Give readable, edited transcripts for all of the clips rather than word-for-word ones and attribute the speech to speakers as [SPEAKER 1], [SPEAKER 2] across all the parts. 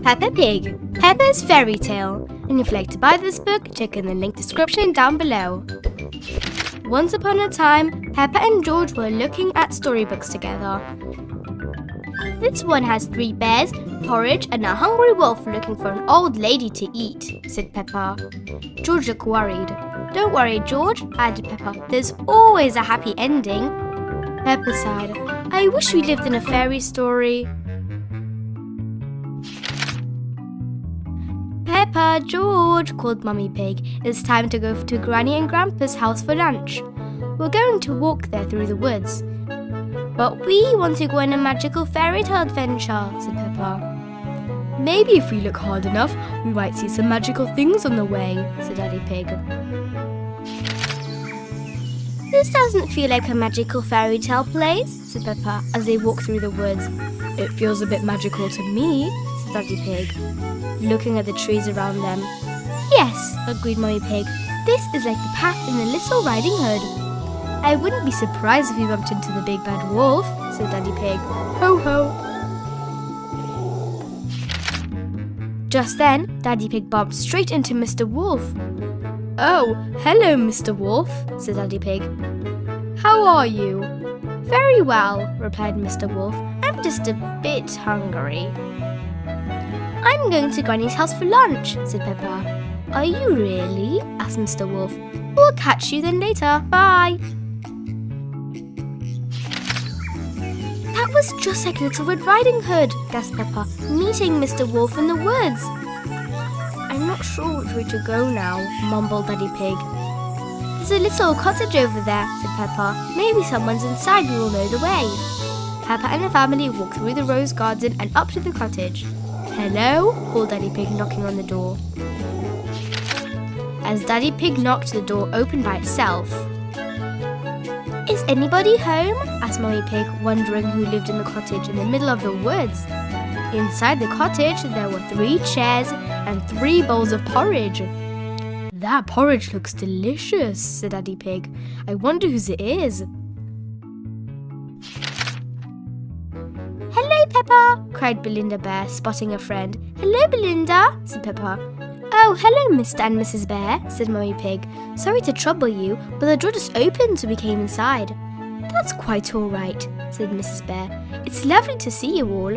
[SPEAKER 1] Peppa Pig, Peppa's Fairy Tale. And if you'd like to buy this book, check in the link description down below. Once upon a time, Peppa and George were looking at storybooks together. This one has 3 bears, Porridge, and a hungry wolf looking for an old lady to eat, said Peppa. George looked worried. Don't worry, George, added Peppa. There's always a happy ending. Peppa sighed. I wish we lived in a fairy story. Peppa, George, called Mummy Pig. It's time to go to Granny and Grandpa's house for lunch. We're going to walk there through the woods. But we want to go on a magical fairy tale adventure, said Peppa. Maybe if we look hard enough, we might see some magical things on the way, said Daddy Pig. This doesn't feel like a magical fairy tale place, said Peppa as they walked through the woods. It feels a bit magical to me, said Daddy Pig, looking at the trees around them. Yes, agreed Mummy Pig. This is like the path in the Little Riding Hood. I wouldn't be surprised if we bumped into the big bad wolf, said Daddy Pig. Ho ho! Just then, Daddy Pig bumped straight into Mr. Wolf. Oh, hello, Mr. Wolf, said Daddy Pig. How are you? Very well, replied Mr. Wolf. I'm just a bit hungry. I'm going to Granny's house for lunch, said Peppa. Are you really? Asked Mr. Wolf. We'll catch you then later. Bye. That was just like Little Red Riding Hood, gasped Peppa, meeting Mr. Wolf in the woods. I'm not sure which way to go now, mumbled Daddy Pig. There's a little cottage over there, said Peppa. Maybe someone's inside who will know the way. Peppa and the family walked through the rose garden and up to the cottage. Hello, called Daddy Pig, knocking on the door. As Daddy Pig knocked, the door opened by itself. Is anybody home? Asked Mummy Pig, wondering who lived in the cottage in the middle of the woods. Inside the cottage, there were 3 chairs and 3 bowls of porridge. That porridge looks delicious, said Daddy Pig. I wonder whose it is. Hello, Peppa, cried Belinda Bear, spotting a friend. Hello, Belinda, said Peppa. Oh, hello, Mr. and Mrs. Bear, said Mummy Pig. Sorry to trouble you, but the door just opened so we came inside. That's quite all right, said Mrs. Bear. It's lovely to see you all.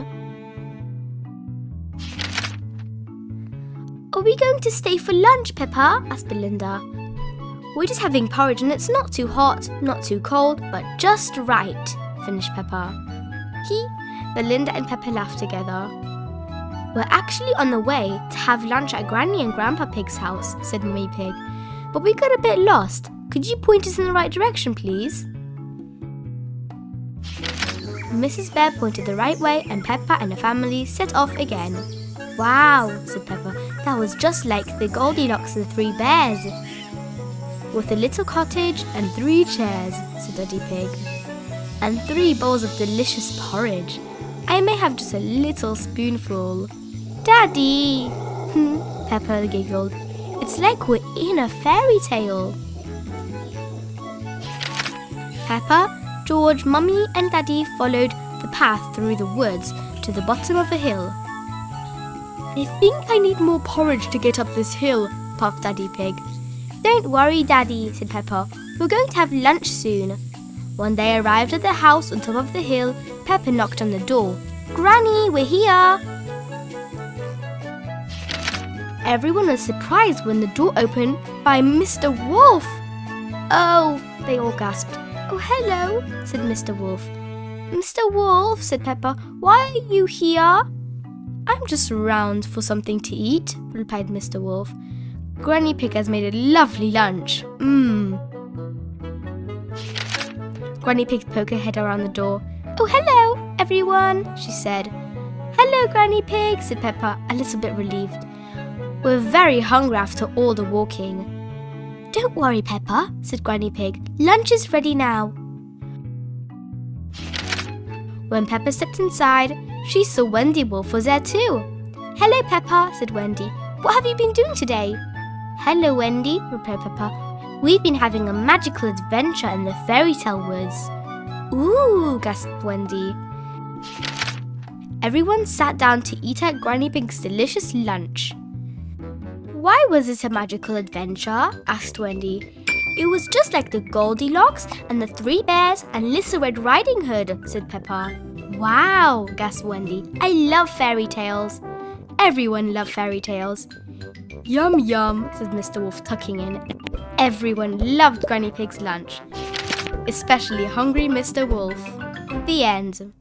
[SPEAKER 1] Are we going to stay for lunch, Peppa? Asked Belinda. We're just having porridge and it's not too hot, not too cold, but just right, finished Peppa. Belinda and Peppa laughed together. We're actually on the way to have lunch at Granny and Grandpa Pig's house, said Mummy Pig. But we got a bit lost. Could you point us in the right direction, please? Mrs. Bear pointed the right way and Peppa and the family set off again. Wow, said Peppa. That was just like the Goldilocks and the 3 bears. With a little cottage and 3 chairs, said Daddy Pig. And 3 bowls of delicious porridge. I may have just a little spoonful. Daddy! Peppa giggled. It's like we're in a fairy tale. Peppa, George, Mummy and Daddy followed the path through the woods to the bottom of a hill. I think I need more porridge to get up this hill, puffed Daddy Pig. Don't worry, Daddy, said Peppa. We're going to have lunch soon. When they arrived at the house on top of the hill, Peppa knocked on the door. Granny, we're here! Everyone was surprised when the door opened by Mr. Wolf. Oh, they all gasped. Oh, hello, said Mr. Wolf. Mr. Wolf, said Peppa, why are you here? I'm just around for something to eat, replied Mr. Wolf. Granny Pig has made a lovely lunch. Granny Pig poked her head around the door. Oh, hello, everyone, she said. Hello, Granny Pig, said Peppa, a little bit relieved. We're very hungry after all the walking. Don't worry, Peppa, said Granny Pig. Lunch is ready now. When Peppa stepped inside, she saw Wendy Wolf was there too. Hello, Peppa, said Wendy. What have you been doing today? Hello, Wendy, replied Peppa. We've been having a magical adventure in the fairy tale woods. Ooh, gasped Wendy. Everyone sat down to eat at Granny Pig's delicious lunch. "Why was it a magical adventure?" asked Wendy. "It was just like the Goldilocks and the Three Bears and Little Red Riding Hood," said Peppa. "Wow," gasped Wendy. "I love fairy tales." Everyone loved fairy tales. "Yum yum," said Mr. Wolf, tucking in. Everyone loved Granny Pig's lunch, especially hungry Mr. Wolf. The end.